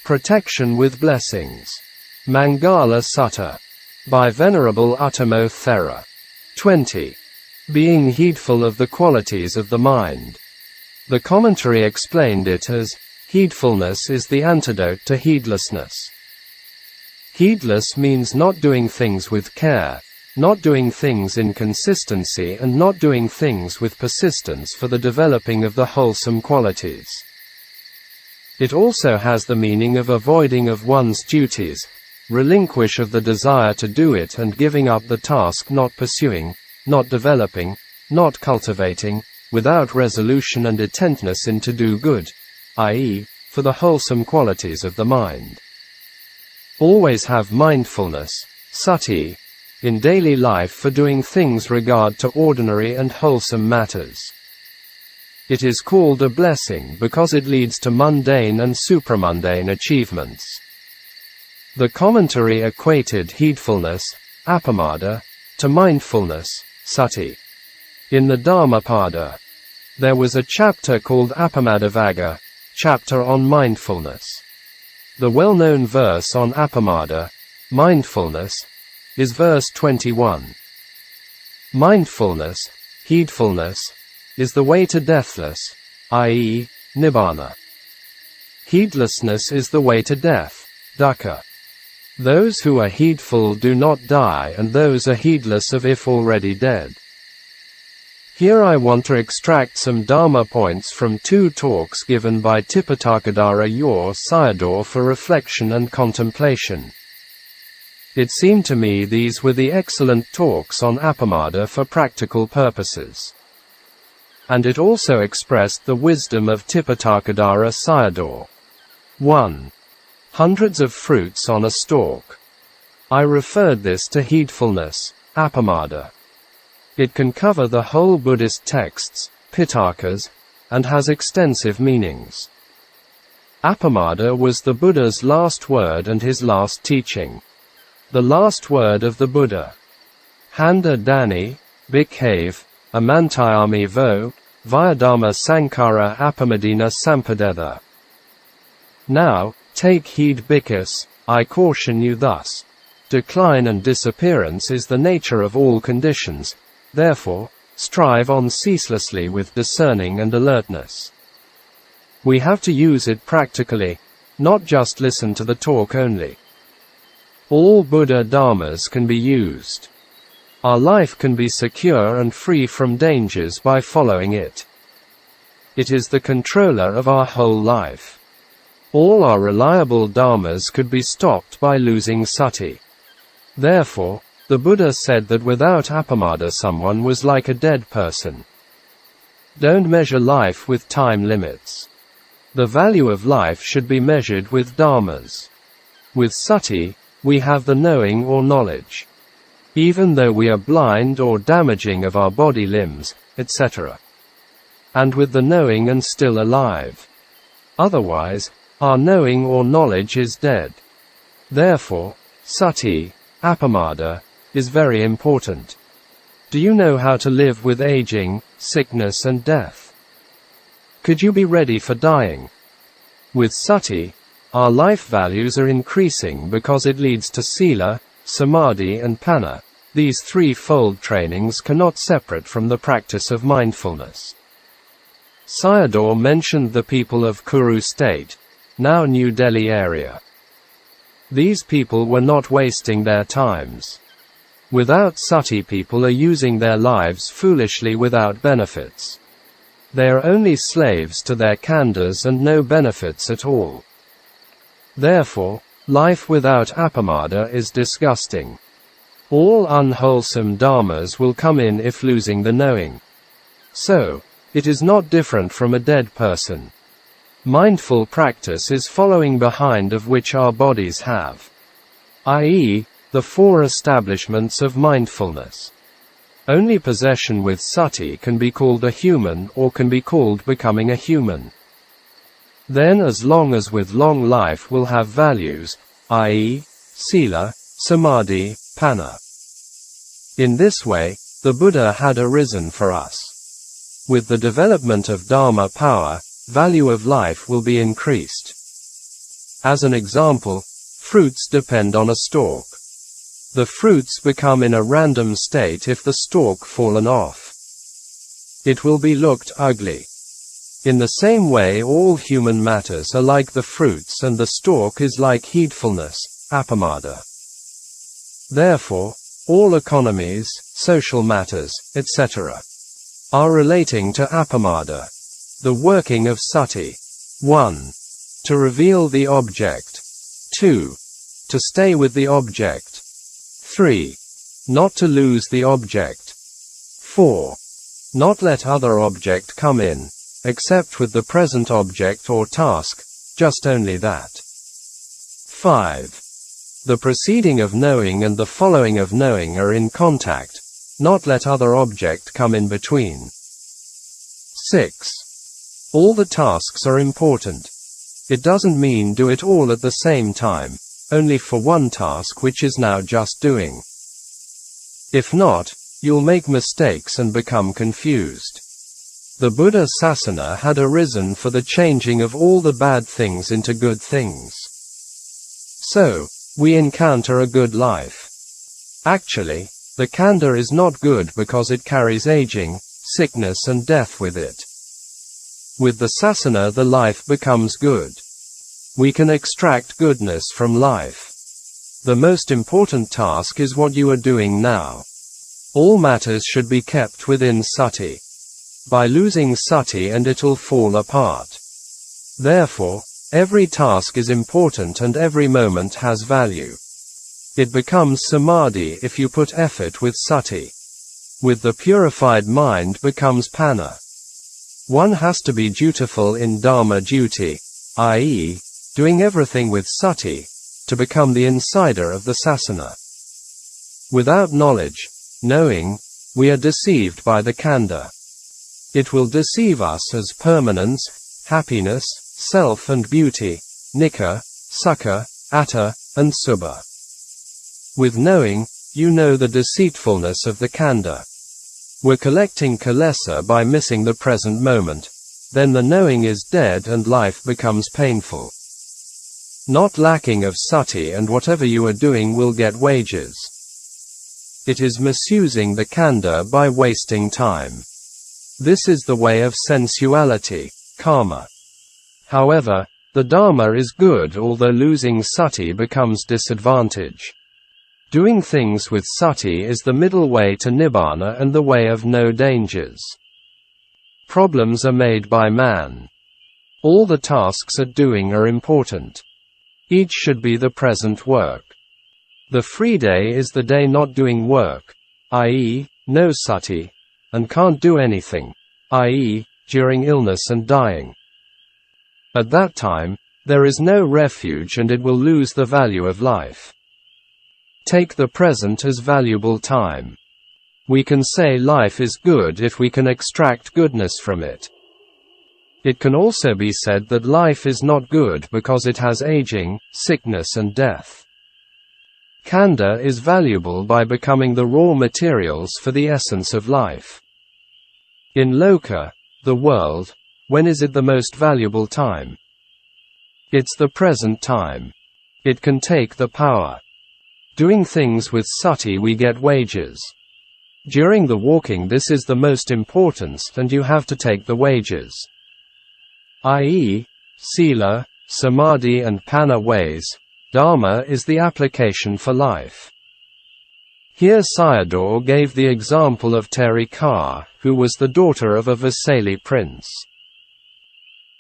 Protection with Blessings. Maṅgala Sutta. By Venerable Uttamo Thera. 20. Being heedful of the qualities of the mind. The commentary explained it as, heedfulness is the antidote to heedlessness. Heedless means not doing things with care, not doing things in consistency, and not doing things with persistence for the developing of the wholesome qualities. It also has the meaning of avoiding of one's duties, relinquish of the desire to do it and giving up the task, not pursuing, not developing, not cultivating, without resolution and intentness in to do good, i.e., for the wholesome qualities of the mind. Always have mindfulness, sati, in daily life for doing things regard to ordinary and wholesome matters. It is called a blessing because it leads to mundane and supramundane achievements. The commentary equated heedfulness, appamada, to mindfulness, sati. In the Dhammapada, there was a chapter called Appamadavagga, chapter on mindfulness. The well-known verse on appamada, mindfulness, is verse 21. Mindfulness, heedfulness, is the way to deathless, i.e., nibbana. Heedlessness is the way to death, dukkha. Those who are heedful do not die, and those are heedless of if already dead. Here I want to extract some Dharma points from 2 talks given by Tipitaka Yor Sayadaw for reflection and contemplation. It seemed to me these were the excellent talks on appamada for practical purposes. And it also expressed the wisdom of Tipitaka Sayadaw. 1. Hundreds of fruits on a stalk. I referred this to heedfulness, appamada. It can cover the whole Buddhist texts, Pitakas, and has extensive meanings. Appamada was the Buddha's last word and his last teaching. The last word of the Buddha. Handa Dani, Bhikkhu, Amantayami vo, Vyadharma Sankara Appamadina Sampadetha. Now, take heed bhikkhus, I caution you thus. Decline and disappearance is the nature of all conditions, therefore, strive on ceaselessly with discerning and alertness. We have to use it practically, not just listen to the talk only. All Buddha Dharmas can be used. Our life can be secure and free from dangers by following it. It is the controller of our whole life. All our reliable dharmas could be stopped by losing sati. Therefore, the Buddha said that without appamada someone was like a dead person. Don't measure life with time limits. The value of life should be measured with dharmas. With sati, we have the knowing or knowledge. Even though we are blind or damaging of our body limbs, etc. And with the knowing and still alive. Otherwise, our knowing or knowledge is dead. Therefore, sati, appamada, is very important. Do you know how to live with aging, sickness and death? Could you be ready for dying? With sati, our life values are increasing because it leads to sila, samadhi and panna. These 3-fold trainings cannot separate from the practice of mindfulness. Sayadaw mentioned the people of Kuru state, now New Delhi area. These people were not wasting their times. Without sati, people are using their lives foolishly without benefits. They are only slaves to their khandhas and no benefits at all. Therefore, life without appamada is disgusting. All unwholesome dharmas will come in if losing the knowing. So, it is not different from a dead person. Mindful practice is following behind of which our bodies have. I.e., the 4 establishments of mindfulness. Only possession with sati can be called a human or can be called becoming a human. Then as long as with long life will have values, i.e., sila, samadhi, panna. In this way, the Buddha had arisen for us. With the development of Dharma power, value of life will be increased. As an example, fruits depend on a stalk. The fruits become in a random state if the stalk fallen off. It will be looked ugly. In the same way, all human matters are like the fruits and the stalk is like heedfulness, appamada. Therefore, all economies, social matters, etc., are relating to appamada, the working of sati. 1. To reveal the object. 2. To stay with the object. 3. Not to lose the object. 4. Not let other object come in, except with the present object or task, just only that. 5. The preceding of knowing and the following of knowing are in contact, not let other object come in between. 6. All the tasks are important. It doesn't mean do it all at the same time, only for one task which is now just doing. If not, you'll make mistakes and become confused. The Buddha Sasana had arisen for the changing of all the bad things into good things. So, we encounter a good life. Actually, the khandha is not good because it carries aging, sickness and death with it. With the sasana the life becomes good. We can extract goodness from life. The most important task is what you are doing now. All matters should be kept within sati. By losing sati and it'll fall apart. Therefore, every task is important and every moment has value. It becomes samadhi if you put effort with sati. With the purified mind becomes panna. One has to be dutiful in dharma duty, i.e., doing everything with sati, to become the insider of the sasana. Without knowledge, knowing, we are deceived by the khandha. It will deceive us as permanence, happiness, self and beauty, nikka, sukha, atta, and subha. With knowing, you know the deceitfulness of the khandha. We're collecting kilesa by missing the present moment, then the knowing is dead and life becomes painful. Not lacking of sati and whatever you are doing will get wages. It is misusing the khandha by wasting time. This is the way of sensuality, karma. However, the dharma is good although losing sati becomes disadvantage. Doing things with sati is the middle way to nibbana and the way of no dangers. Problems are made by man. All the tasks at doing are important. Each should be the present work. The free day is the day not doing work, i.e., no sati, and can't do anything, i.e., during illness and dying. At that time, there is no refuge and it will lose the value of life. Take the present as valuable time. We can say life is good if we can extract goodness from it. It can also be said that life is not good because it has aging, sickness and death. Khandha is valuable by becoming the raw materials for the essence of life. In loka, the world, when is it the most valuable time? It's the present time. It can take the power. Doing things with sati we get wages. During the walking this is the most important and you have to take the wages. I.e., sila, samadhi and panna ways, dharma is the application for life. Here Sayadaw gave the example of Terika, who was the daughter of a Vesali prince.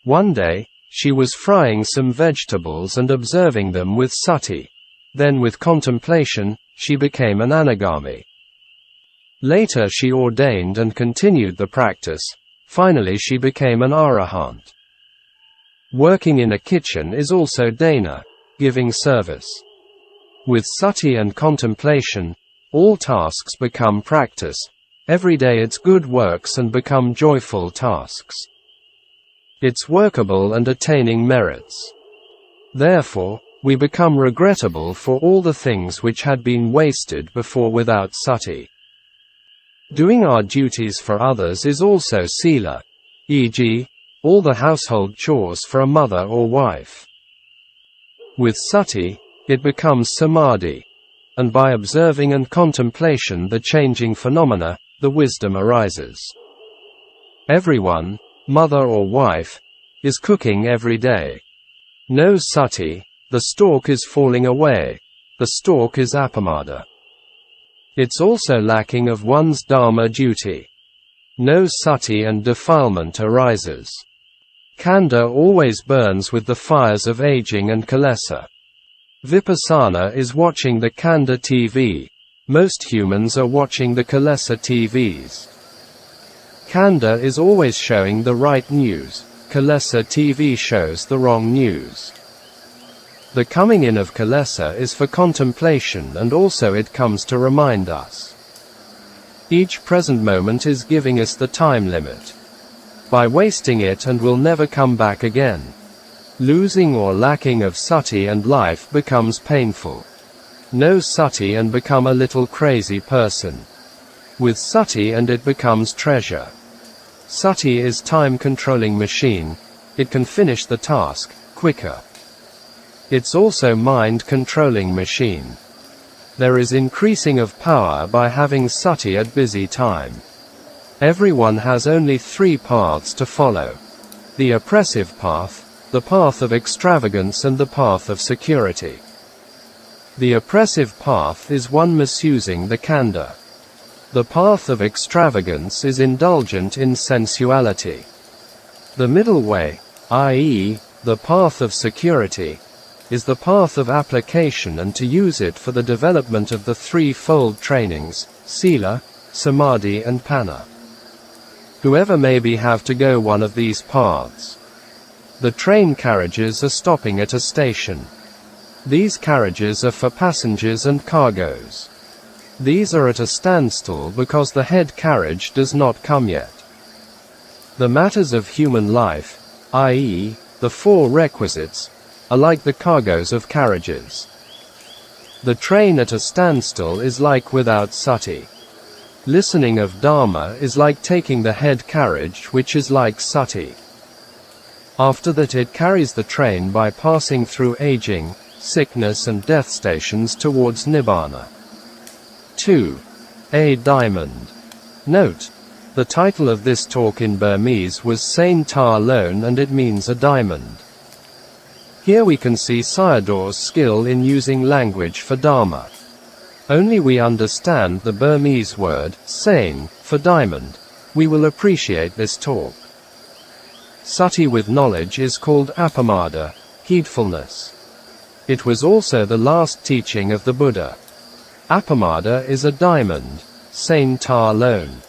One day, she was frying some vegetables and observing them with sati. Then with contemplation, she became an anagami. Later she ordained and continued the practice. Finally she became an arahant. Working in a kitchen is also dana, giving service. With sati and contemplation, all tasks become practice. Every day it's good works and become joyful tasks. It's workable and attaining merits. Therefore, we become regrettable for all the things which had been wasted before without sati. Doing our duties for others is also sila, e.g., all the household chores for a mother or wife. With sati, it becomes samadhi. And by observing and contemplation the changing phenomena, the wisdom arises. Everyone, mother or wife, is cooking every day. No sati, the stalk is falling away. The stalk is appamada. It's also lacking of one's dharma duty. No sati and defilement arises. Khandha always burns with the fires of aging and kilesa. Vipassana is watching the Khandha TV. Most humans are watching the kilesa TVs. Khandha is always showing the right news. Kilesa TV shows the wrong news. The coming in of kilesa is for contemplation, and also it comes to remind us. Each present moment is giving us the time limit. By wasting it and will never come back again. Losing or lacking of sati and life becomes painful. No sati and become a little crazy person. With sati and it becomes treasure. Sati is time-controlling machine. It can finish the task quicker. It's also mind-controlling machine. There is increasing of power by having sati at busy time. Everyone has only 3 paths to follow. The oppressive path, the path of extravagance, and the path of security. The oppressive path is one misusing the khandha. The path of extravagance is indulgent in sensuality. The middle way, i.e., the path of security, is the path of application and to use it for the development of the threefold trainings, sila, samadhi and panna. Whoever maybe have to go one of these paths. The train carriages are stopping at a station. These carriages are for passengers and cargoes. These are at a standstill because the head carriage does not come yet. The matters of human life, i.e., the 4 requisites, are like the cargoes of carriages. The train at a standstill is like without sati. Listening of Dharma is like taking the head carriage, which is like sati. After that it carries the train by passing through aging, sickness and death stations towards Nibbana. 2. A diamond. Note, the title of this talk in Burmese was Sain Ta Lone and it means a diamond. Here we can see Sayadaw's skill in using language for Dharma. Only we understand the Burmese word, sain, for diamond, we will appreciate this talk. Sati with knowledge is called appamada, heedfulness. It was also the last teaching of the Buddha. Appamada is a diamond, sain ta lone.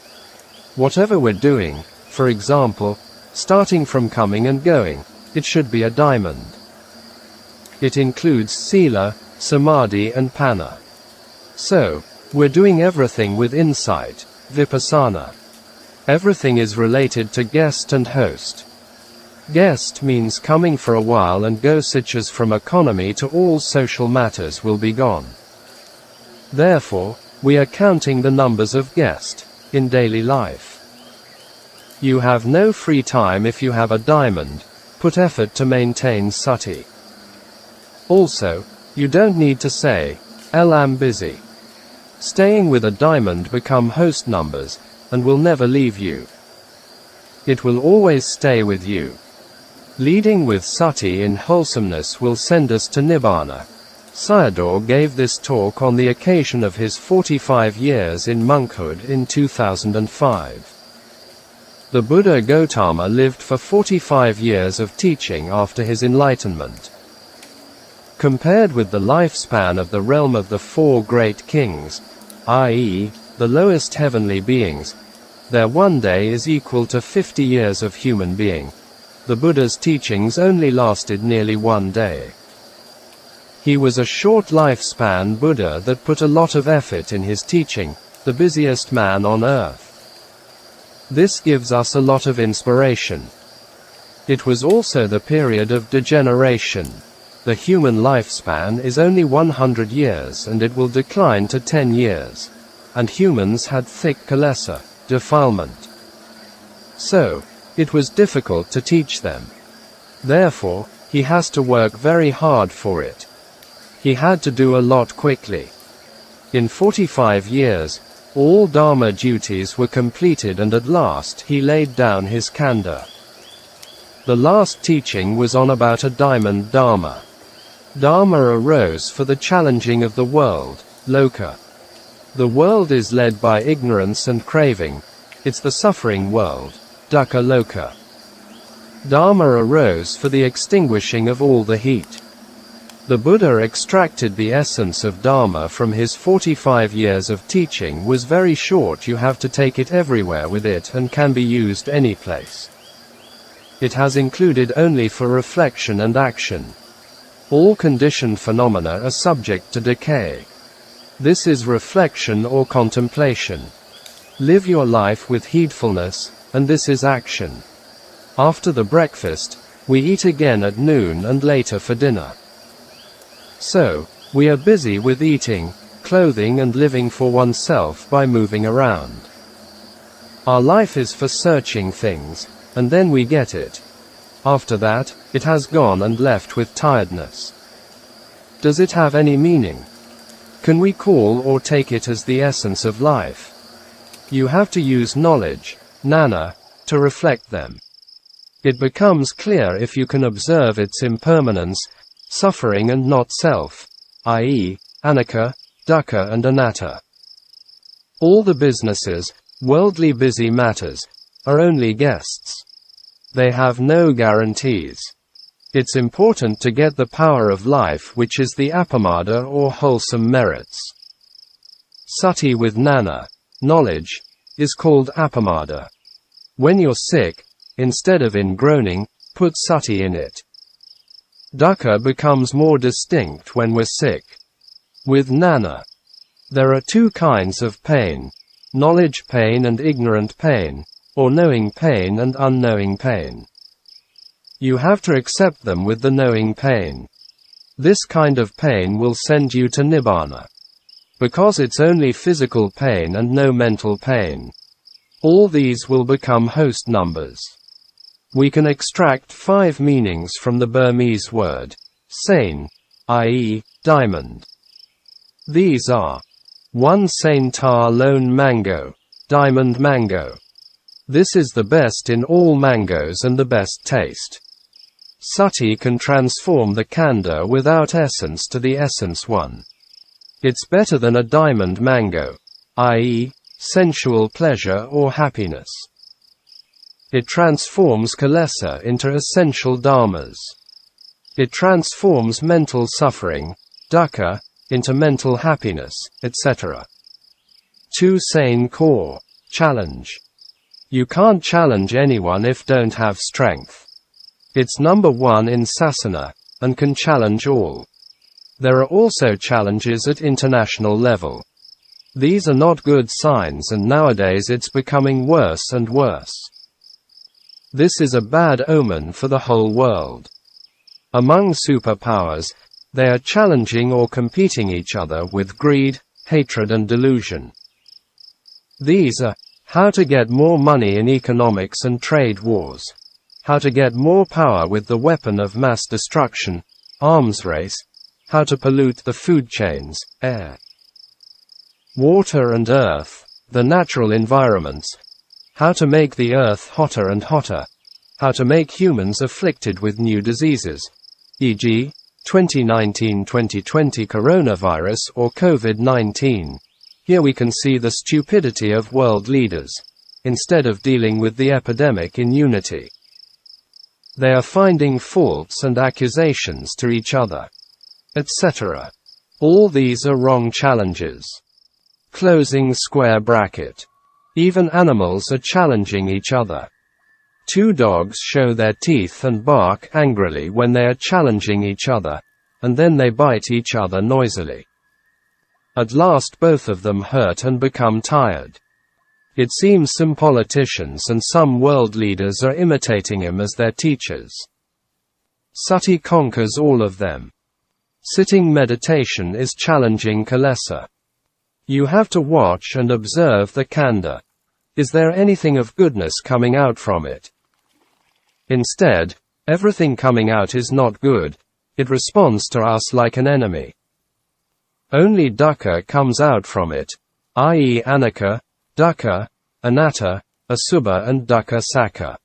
Whatever we're doing, for example, starting from coming and going, it should be a diamond. It includes sila, samadhi and panna. So, we're doing everything with insight, vipassana. Everything is related to guest and host. Guest means coming for a while and go such as from economy to all social matters will be gone. Therefore, we are counting the numbers of guest in daily life. You have no free time if you have a diamond, put effort to maintain sati. Also, you don't need to say, I'm busy. Staying with a diamond become host numbers, and will never leave you. It will always stay with you. Leading with sati in wholesomeness will send us to Nibbana. Sayadaw gave this talk on the occasion of his 45 years in monkhood in 2005. The Buddha Gautama lived for 45 years of teaching after his enlightenment. Compared with the lifespan of the realm of the 4 great kings, i.e., the lowest heavenly beings, their one day is equal to 50 years of human being. The Buddha's teachings only lasted nearly 1 day. He was a short lifespan Buddha that put a lot of effort in his teaching, the busiest man on earth. This gives us a lot of inspiration. It was also the period of degeneration. The human lifespan is only 100 years and it will decline to 10 years. And humans had thick kilesa, defilement. So, it was difficult to teach them. Therefore, He has to work very hard for it. He had to do a lot quickly. In 45 years, all Dharma duties were completed, and at last he laid down his kanda. The last teaching was on about a diamond Dharma. Dharma arose for the challenging of the world, loka. The world is led by ignorance and craving. It's the suffering world, dukkha loka. Dharma arose for the extinguishing of all the heat. The Buddha extracted the essence of Dharma from his 45 years of teaching was very short. You have to take it everywhere with it and can be used any place. It has included only for reflection and action. All conditioned phenomena are subject to decay. This is reflection or contemplation. Live your life with heedfulness, and this is action. After the breakfast, we eat again at noon and later for dinner. So, we are busy with eating, clothing and living for oneself by moving around. Our life is for searching things, and then we get it. After that, it has gone and left with tiredness. Does it have any meaning? Can we call or take it as the essence of life? You have to use knowledge, jnana, to reflect them. It becomes clear if you can observe its impermanence, suffering and not self, i.e., anicca, dukkha and anatta. All the businesses, worldly busy matters, are only guests. They have no guarantees. It's important to get the power of life, which is the appamada or wholesome merits. Sati with jnana, knowledge, is called appamada. When you're sick, instead of in groaning, put sati in it. Dukkha becomes more distinct when we're sick. With jnana, there are two kinds of pain: knowledge pain and ignorant pain, or knowing pain and unknowing pain. You have to accept them with the knowing pain. This kind of pain will send you to nibbana. Because it's only physical pain and no mental pain. All these will become host numbers. We can extract 5 meanings from the Burmese word, sain, i.e., diamond. These are: 1 sain tar lone mango, diamond mango. This is the best in all mangoes and the best taste. Sati can transform the kanda without essence to the essence one. It's better than a diamond mango, i.e., sensual pleasure or happiness. It transforms kilesa into essential dharmas. It transforms mental suffering, dukkha, into mental happiness, etc. 2 sane core, challenge. You can't challenge anyone if don't have strength. It's number 1 in sasana, and can challenge all. There are also challenges at international level. These are not good signs, and nowadays it's becoming worse and worse. This is a bad omen for the whole world. Among superpowers, they are challenging or competing each other with greed, hatred and delusion. These are: how to get more money in economics and trade wars. How to get more power with the weapon of mass destruction, arms race. How to pollute the food chains, air, water and earth, the natural environments. How to make the earth hotter and hotter. How to make humans afflicted with new diseases, e.g., 2019-2020 coronavirus or COVID-19. Here we can see the stupidity of world leaders. Instead of dealing with the epidemic in unity, they are finding faults and accusations to each other, etc. All these are wrong challenges. Closing square bracket. Even animals are challenging each other. 2 dogs show their teeth and bark angrily when they are challenging each other, and then they bite each other noisily. At last both of them hurt and become tired. It seems some politicians and some world leaders are imitating him as their teachers. Sati conquers all of them. Sitting meditation is challenging kilesa. You have to watch and observe the kanda. Is there anything of goodness coming out from it? Instead, Everything coming out is not good. It responds to us like an enemy. Only dukkha comes out from it, i.e. anicca, dukkha, anatta, asubha and dukkha sakha.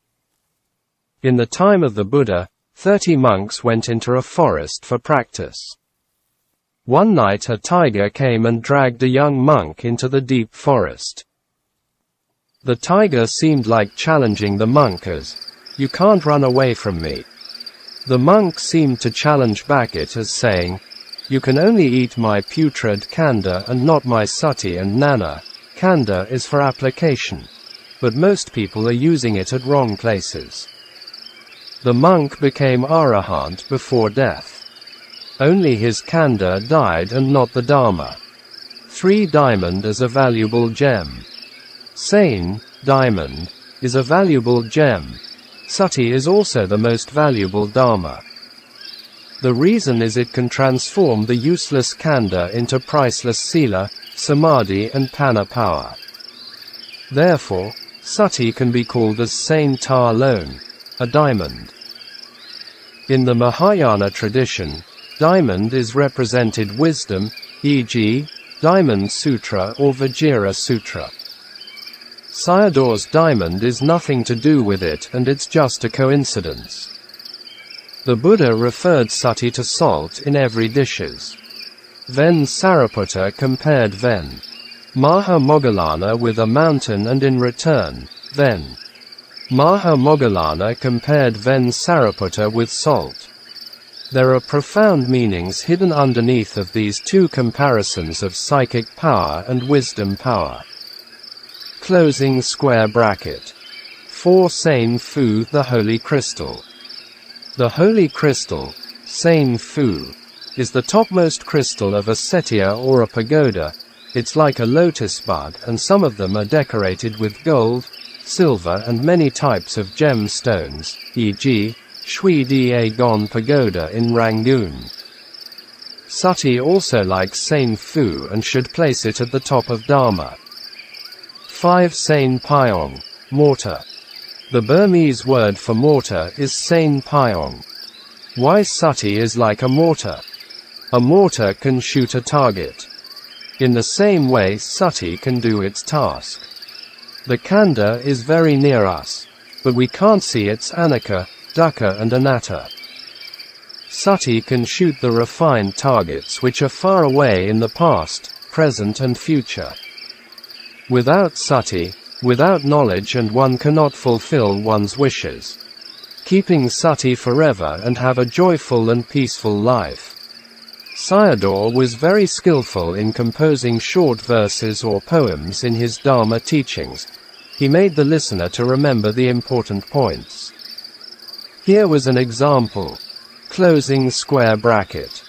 In the time of the Buddha, 30 monks went into a forest for practice. One night a tiger came and dragged a young monk into the deep forest. The tiger seemed like challenging the monk as, "You can't run away from me." The monk seemed to challenge back it as saying, "You can only eat my putrid kanda and not my sati and nana." Kanda is for application, but most people are using it at wrong places. The monk became arahant before death. Only his kanda died and not the dharma. 3 diamond is a valuable gem. Sane, diamond, is a valuable gem. Sati is also the most valuable dharma. The reason is it can transform the useless kanda into priceless sila, samadhi and panna power. Therefore, sati can be called as sane ta lone, a diamond. In the Mahayana tradition, diamond is represented wisdom, e.g., Diamond Sutra or Vajra Sutra. Sayadaw's diamond is nothing to do with it and it's just a coincidence. The Buddha referred sati to salt in every dishes. Then Sariputta compared Ven Maha Moggallana with a mountain and in return, Ven Maha Moggallana compared Ven Sariputta with salt. There are profound meanings hidden underneath of these two comparisons of psychic power and wisdom power. Closing square bracket. 4 Sane Fu, the Holy Crystal. The Holy Crystal, Sane Fu, is the topmost crystal of a setia or a pagoda. It's like a lotus bud and some of them are decorated with gold, silver and many types of gemstones, e.g., Shui Da Gon Pagoda in Rangoon. Sati also likes Sane Fu and should place it at the top of Dharma. 5 Sane Pyong, mortar. The Burmese word for mortar is Sane Pyong. Why Sati is like a mortar? A mortar can shoot a target. In the same way Sati can do its task. The kanda is very near us, but we can't see its anicca, dukkha and anatta. Sati can shoot the refined targets which are far away in the past, present and future. Without sati, without knowledge and one cannot fulfill one's wishes. Keeping sati forever and have a joyful and peaceful life. Sayadaw was very skillful in composing short verses or poems in his Dharma teachings. He made the listener to remember the important points. Here was an example. Closing square bracket.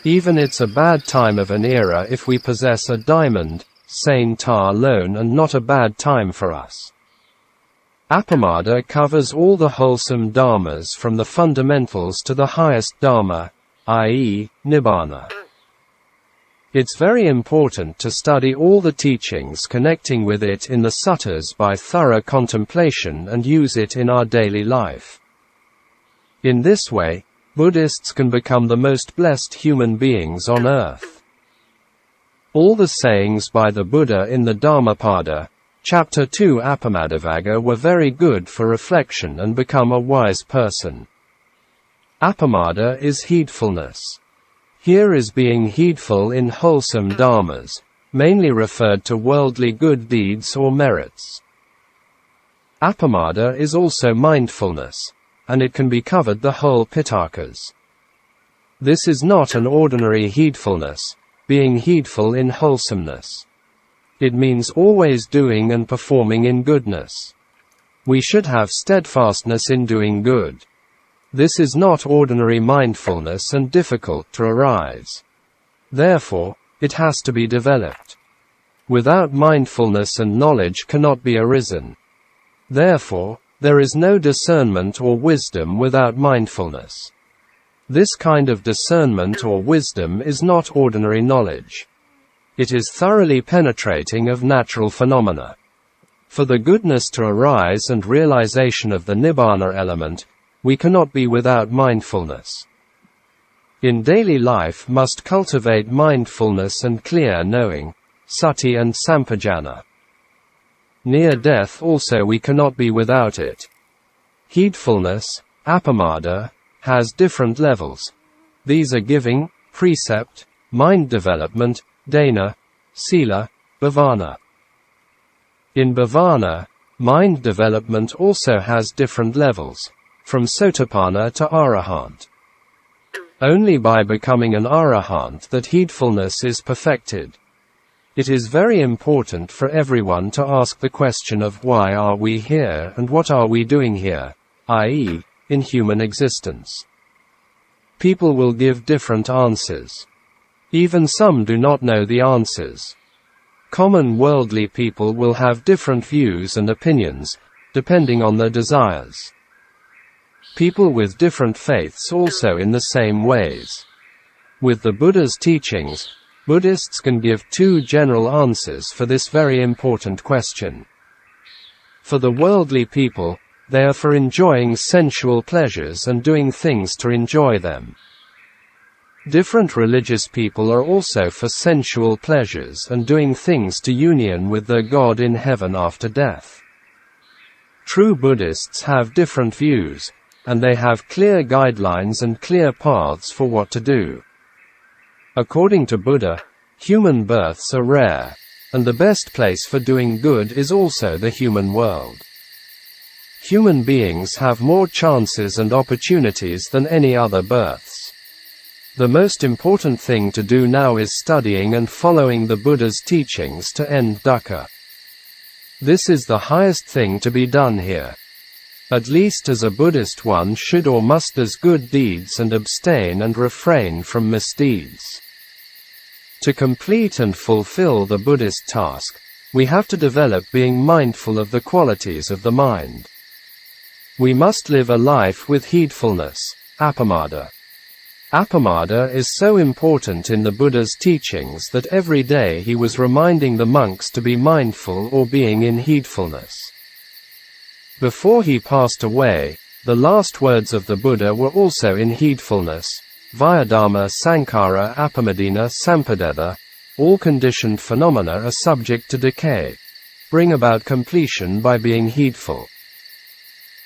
Even it's a bad time of an era if we possess a diamond, sane ta lone and not a bad time for us. Appamada covers all the wholesome dharmas from the fundamentals to the highest dharma, i.e., nibbana. It's very important to study all the teachings connecting with it in the suttas by thorough contemplation and use it in our daily life. In this way, Buddhists can become the most blessed human beings on earth. All the sayings by the Buddha in the Dhammapada, Chapter 2 Appamadavagga were very good for reflection and become a wise person. Appamada is heedfulness. Here is being heedful in wholesome dharmas, mainly referred to worldly good deeds or merits. Appamada is also mindfulness, and it can be covered the whole Pitakas. This is not an ordinary heedfulness, being heedful in wholesomeness. It means always doing and performing in goodness. We should have steadfastness in doing good. This is not ordinary mindfulness and difficult to arise. Therefore, it has to be developed. Without mindfulness and knowledge cannot be arisen. Therefore, there is no discernment or wisdom without mindfulness. This kind of discernment or wisdom is not ordinary knowledge. It is thoroughly penetrating of natural phenomena. For the goodness to arise and realization of the nibbana element, we cannot be without mindfulness. In daily life must cultivate mindfulness and clear knowing, sati and sampajana. Near death also we cannot be without it. Heedfulness, appamada, has different levels. These are giving, precept, mind development, dana, sila, bhavana. In bhavana, mind development also has different levels, from sotapanna to arahant. Only by becoming an arahant that heedfulness is perfected. It is very important for everyone to ask the question of why are we here and what are we doing here, i.e., in human existence. People will give different answers. Even some do not know the answers. Common worldly people will have different views and opinions, depending on their desires. People with different faiths also in the same ways. With the Buddha's teachings, Buddhists can give two general answers for this very important question. For the worldly people, they are for enjoying sensual pleasures and doing things to enjoy them. Different religious people are also for sensual pleasures and doing things to union with their God in heaven after death. True Buddhists have different views, and they have clear guidelines and clear paths for what to do. According to Buddha, human births are rare, and the best place for doing good is also the human world. Human beings have more chances and opportunities than any other births. The most important thing to do now is studying and following the Buddha's teachings to end dukkha. This is the highest thing to be done here. At least as a Buddhist one should or must do good deeds and abstain and refrain from misdeeds. To complete and fulfill the Buddhist task, we have to develop being mindful of the qualities of the mind. We must live a life with heedfulness, appamada. Appamada is so important in the Buddha's teachings that every day he was reminding the monks to be mindful or being in heedfulness. Before he passed away, the last words of the Buddha were also in heedfulness, Vyadharma Sankara Appamadina Sampadetha, all conditioned phenomena are subject to decay. Bring about completion by being heedful.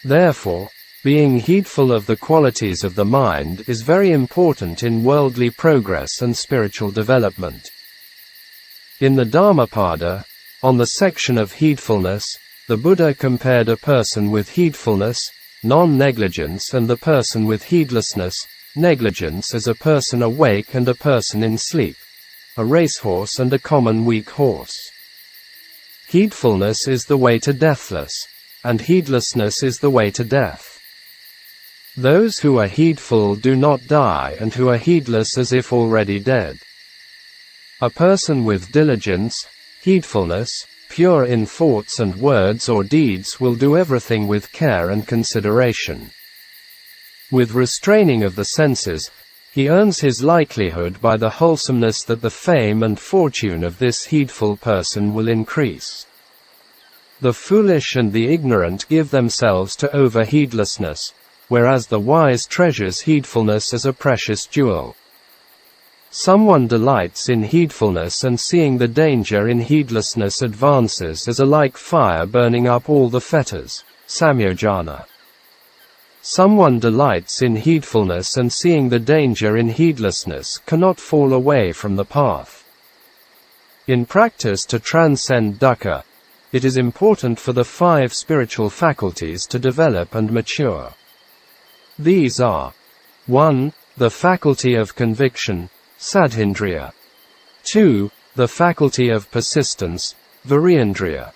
Therefore, being heedful of the qualities of the mind is very important in worldly progress and spiritual development. In the Dhammapada, on the section of heedfulness, the Buddha compared a person with heedfulness, non-negligence, and the person with heedlessness, negligence, as a person awake and a person in sleep, a racehorse and a common weak horse. Heedfulness is the way to deathless, and heedlessness is the way to death. Those who are heedful do not die, and who are heedless as if already dead. A person with diligence, heedfulness, pure in thoughts and words or deeds will do everything with care and consideration. With restraining of the senses, he earns his livelihood by the wholesomeness that the fame and fortune of this heedful person will increase. The foolish and the ignorant give themselves to over-heedlessness, whereas the wise treasures heedfulness as a precious jewel. Someone delights in heedfulness, and seeing the danger in heedlessness advances as a like fire burning up all the fetters, samyojana. Someone delights in heedfulness, and seeing the danger in heedlessness cannot fall away from the path. In practice to transcend dukkha, it is important for the 5 spiritual faculties to develop and mature. These are: 1. The faculty of conviction, Sadhindriya. 2. The faculty of persistence, Virendriya.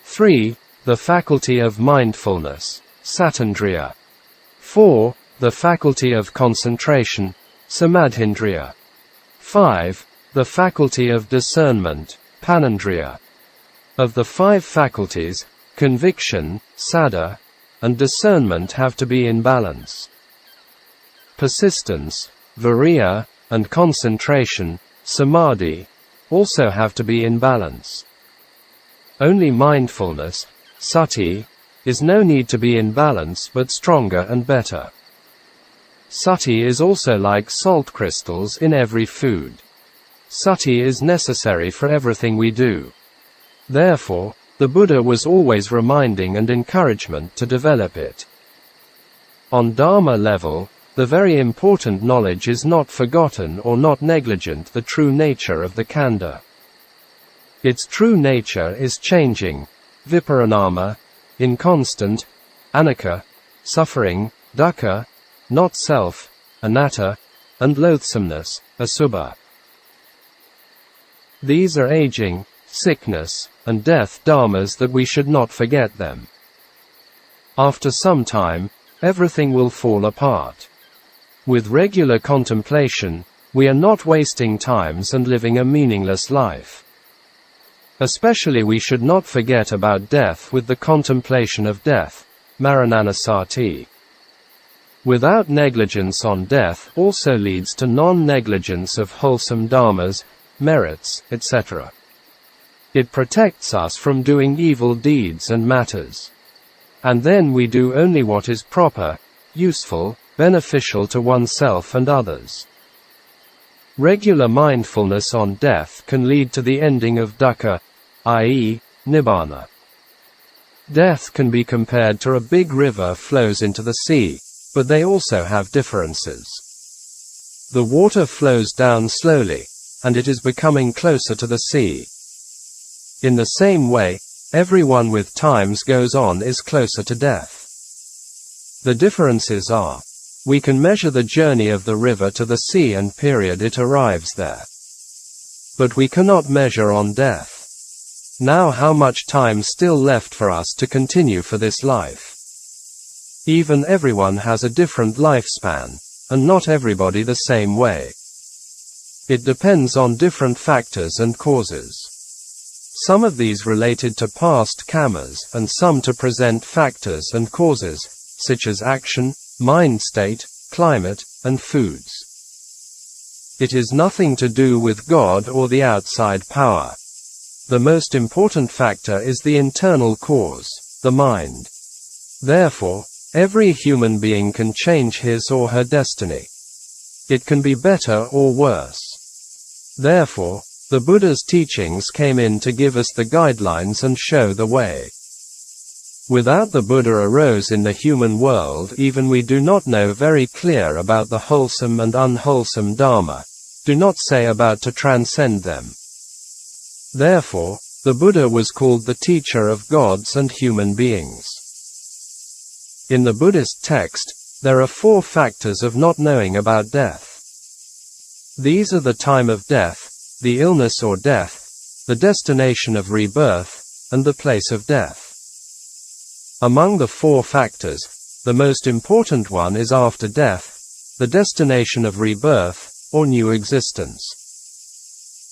3. The faculty of mindfulness, Satindriya. 4. The faculty of concentration, Samadhindriya. 5. The faculty of discernment, Panandriya. Of the 5 faculties, conviction, Saddha, and discernment have to be in balance. Persistence, Viriya, and concentration, Samadhi, also have to be in balance. Only mindfulness, Sati, is no need to be in balance but stronger and better. Sati is also like salt crystals in every food. Sati is necessary for everything we do. Therefore, the Buddha was always reminding and encouragement to develop it. On Dharma level, the very important knowledge is not forgotten or not negligent the true nature of the khandha. Its true nature is changing, viparinama, inconstant, anicca, suffering, dukkha, not self, anatta, and loathsomeness, asubha. These are aging, sickness, and death dharmas that we should not forget them. After some time, everything will fall apart. With regular contemplation, we are not wasting times and living a meaningless life. Especially we should not forget about death with the contemplation of death, marananasati. Without negligence on death also leads to non-negligence of wholesome dharmas, merits, etc. It protects us from doing evil deeds and matters. And then we do only what is proper, useful, beneficial to oneself and others. Regular mindfulness on death can lead to the ending of dukkha, i.e., nibbana. Death can be compared to a big river flows into the sea, but they also have differences. The water flows down slowly, and it is becoming closer to the sea. In the same way, everyone with times goes on is closer to death. The differences are, we can measure the journey of the river to the sea and period it arrives there. But we cannot measure on death. Now how much time still left for us to continue for this life? Even everyone has a different lifespan, and not everybody the same way. It depends on different factors and causes. Some of these related to past karmas and some to present factors and causes, such as action, mind state, climate, and foods. It is nothing to do with God or the outside power. The most important factor is the internal cause, the mind. Therefore, every human being can change his or her destiny. It can be better or worse. Therefore, the Buddha's teachings came in to give us the guidelines and show the way. Without the Buddha arose in the human world, even we do not know very clear about the wholesome and unwholesome Dharma, do not say about to transcend them. Therefore, the Buddha was called the teacher of gods and human beings. In the Buddhist text, there are 4 factors of not knowing about death. These are the time of death, the illness or death, the destination of rebirth, and the place of death. Among the 4 factors, the most important one is after death, the destination of rebirth, or new existence.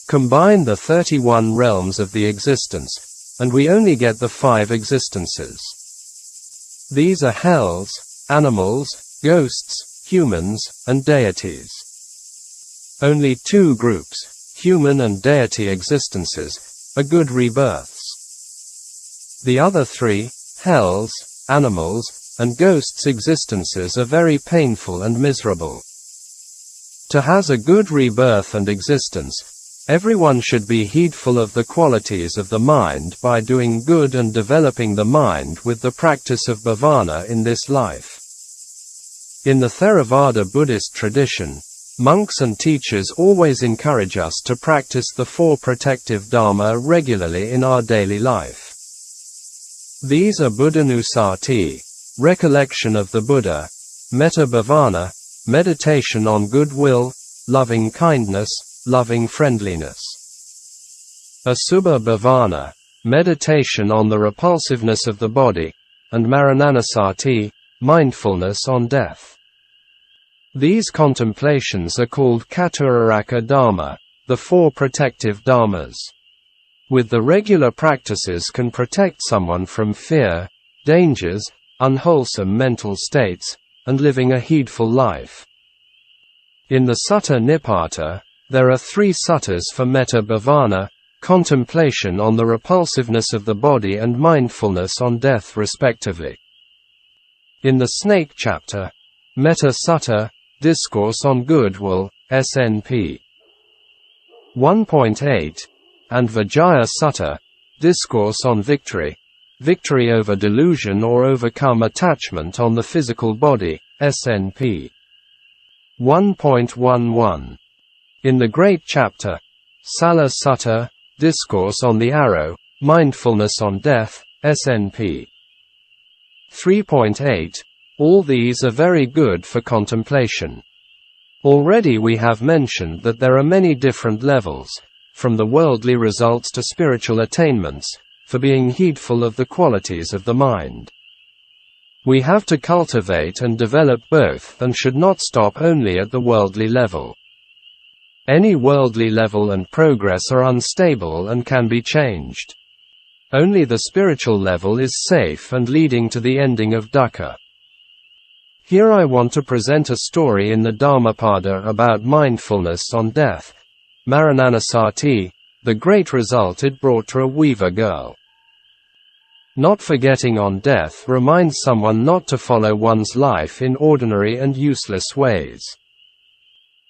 Combine the 31 realms of the existence, and we only get the 5 existences. These are hells, animals, ghosts, humans, and deities. Only 2 groups, human and deity existences, are good rebirths. The other 3, hells, animals, and ghosts existences are very painful and miserable. To has a good rebirth and existence, everyone should be heedful of the qualities of the mind by doing good and developing the mind with the practice of bhavana in this life. In the Theravada Buddhist tradition, monks and teachers always encourage us to practice the 4 protective dharma regularly in our daily life. These are buddhanusati, recollection of the Buddha, metta bhavana, meditation on goodwill, loving kindness, loving friendliness. Asubha bhavana, meditation on the repulsiveness of the body, and marananasati, mindfulness on death. These contemplations are called Caturaraka Dharma, the 4 protective dharmas. With the regular practices can protect someone from fear, dangers, unwholesome mental states, and living a heedful life. In the Sutta Nipata, there are 3 suttas for metta bhavana, contemplation on the repulsiveness of the body and mindfulness on death respectively. In the Snake chapter, Metta Sutta, Discourse on Goodwill, SNP 1.8, and Vijaya Sutta, Discourse on Victory, Victory over Delusion or Overcome Attachment on the Physical Body, SNP 1.11. In the Great Chapter, Sala Sutta, Discourse on the Arrow, Mindfulness on Death, SNP 3.8, all these are very good for contemplation. Already we have mentioned that there are many different levels, from the worldly results to spiritual attainments, for being heedful of the qualities of the mind. We have to cultivate and develop both and should not stop only at the worldly level. Any worldly level and progress are unstable and can be changed. Only the spiritual level is safe and leading to the ending of dukkha. Here I want to present a story in the Dhammapada about mindfulness on death. Marananasati, the great result it brought to a weaver girl. Not forgetting on death reminds someone not to follow one's life in ordinary and useless ways.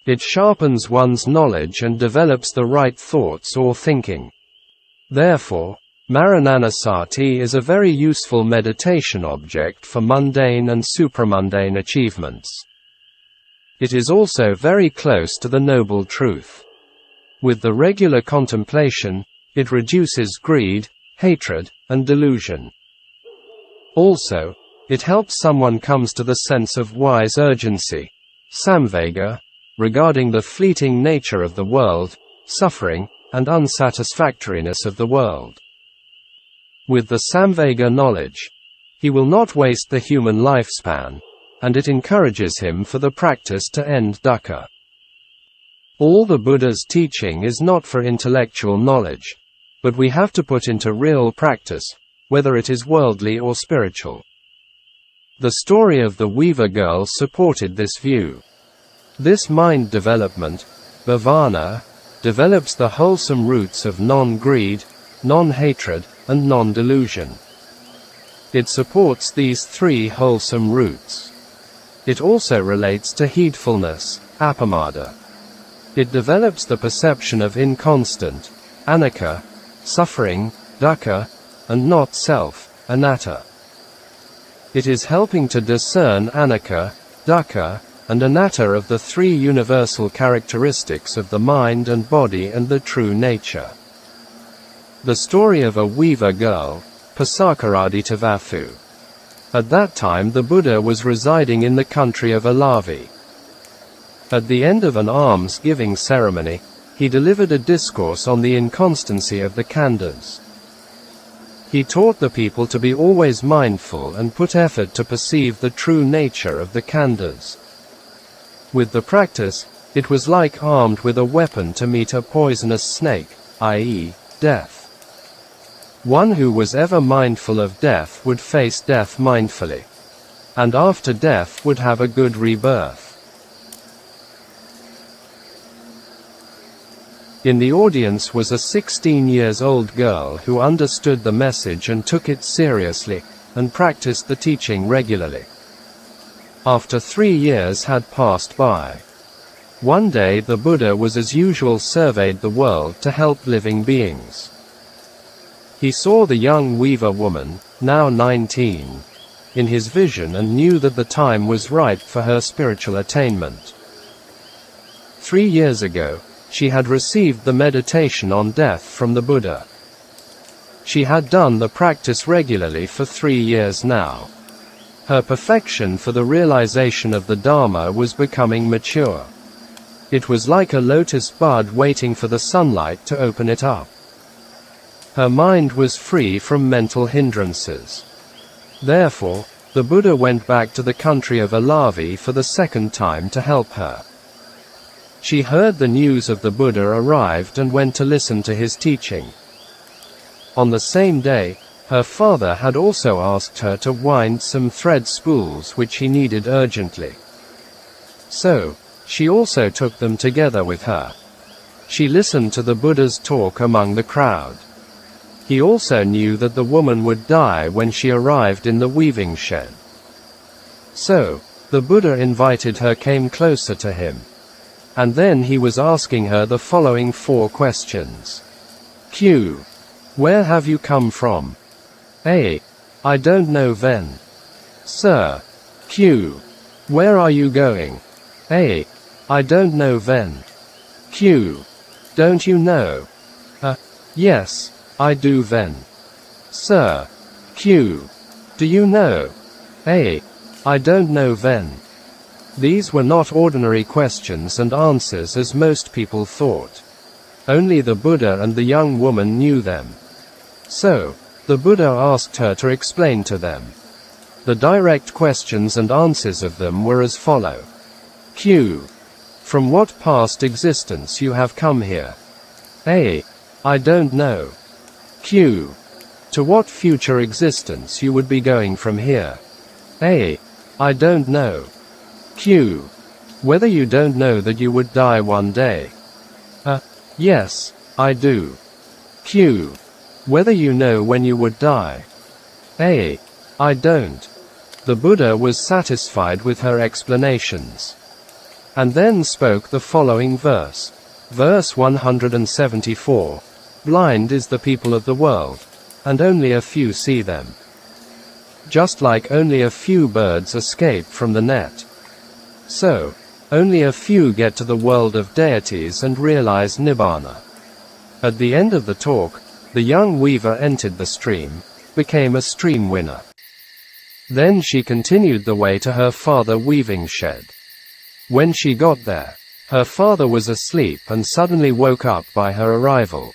It sharpens one's knowledge and develops the right thoughts or thinking. Therefore, Marananasati is a very useful meditation object for mundane and supramundane achievements. It is also very close to the noble truth. With the regular contemplation, it reduces greed, hatred, and delusion. Also, it helps someone comes to the sense of wise urgency, samvega, regarding the fleeting nature of the world, suffering, and unsatisfactoriness of the world. With the samvega knowledge, he will not waste the human lifespan, and it encourages him for the practice to end dukkha. All the Buddha's teaching is not for intellectual knowledge, but we have to put into real practice, whether it is worldly or spiritual. The story of the weaver girl supported this view. This mind development, bhavana, develops the wholesome roots of non-greed, non-hatred, and non-delusion. It supports these three wholesome roots. It also relates to heedfulness, appamada. It develops the perception of inconstant, anicca, suffering, dukkha, and not self, anatta. It is helping to discern anicca, dukkha, and anatta of the three universal characteristics of the mind and body and the true nature. The story of a weaver girl, Pasakaradittavafu. At that time the Buddha was residing in the country of Alavi. At the end of an alms-giving ceremony, he delivered a discourse on the inconstancy of the khandhas. He taught the people to be always mindful and put effort to perceive the true nature of the khandhas. With the practice, it was like armed with a weapon to meet a poisonous snake, i.e., death. One who was ever mindful of death would face death mindfully, and after death would have a good rebirth. In the audience was a 16-year-old girl who understood the message and took it seriously, and practiced the teaching regularly. After 3 years had passed by, one day the Buddha was as usual surveyed the world to help living beings. He saw the young weaver woman, now 19, in his vision and knew that the time was ripe for her spiritual attainment. 3 years ago, she had received the meditation on death from the Buddha. She had done the practice regularly for 3 years now. Her perfection for the realization of the Dharma was becoming mature. It was like a lotus bud waiting for the sunlight to open it up. Her mind was free from mental hindrances. Therefore, the Buddha went back to the country of Alavi for the second time to help her. She heard the news of the Buddha arrived and went to listen to his teaching. On the same day, her father had also asked her to wind some thread spools which he needed urgently. So, she also took them together with her. She listened to the Buddha's talk among the crowd. He also knew that the woman would die when she arrived in the weaving shed. So, the Buddha invited her, came closer to him. And then he was asking her the following 4 questions. Q. Where have you come from? A. I don't know then. Sir. Q. Where are you going? A. I don't know then. Q. Don't you know? Yes, I do then. Sir. Q. Do you know? A. I don't know then. These were not ordinary questions and answers as most people thought. Only the Buddha and the young woman knew them. So, the Buddha asked her to explain to them. The direct questions and answers of them were as follow. Q. From what past existence you have come here? A. I don't know. Q. To what future existence you would be going from here? A. I don't know. Q. Whether you don't know that you would die one day? Yes, I do. Q. Whether you know when you would die? A. I don't. The Buddha was satisfied with her explanations. And then spoke the following verse. Verse 174. Blind is the people of the world, and only a few see them. Just like only a few birds escape from the net. So, only a few get to the world of deities and realize Nibbana. At the end of the talk, the young weaver entered the stream, became a stream winner. Then she continued the way to her father weaving shed. When she got there, her father was asleep and suddenly woke up by her arrival.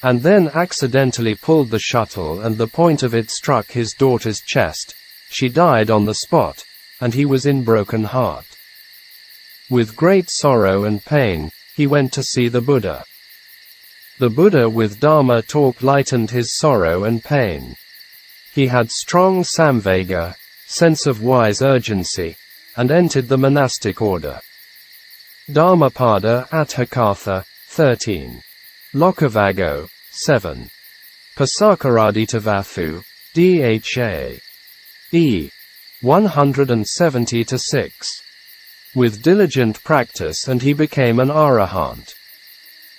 And then accidentally pulled the shuttle and the point of it struck his daughter's chest. She died on the spot, and he was in broken heart. With great sorrow and pain, he went to see the Buddha. The Buddha with Dharma talk lightened his sorrow and pain. He had strong samvega, sense of wise urgency, and entered the monastic order. Dhammapada Atthakatha, 13. Lokavago, 7. Pasakaraditavathu, Dha. E. 170-6. With diligent practice and he became an arahant.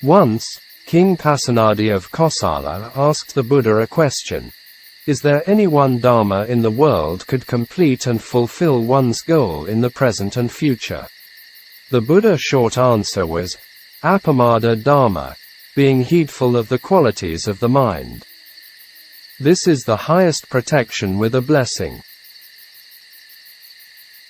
Once, King Pasenadi of Kosala asked the Buddha a question. Is there any one Dharma in the world could complete and fulfill one's goal in the present and future? The Buddha's short answer was, Apamada Dharma, being heedful of the qualities of the mind. This is the highest protection with a blessing.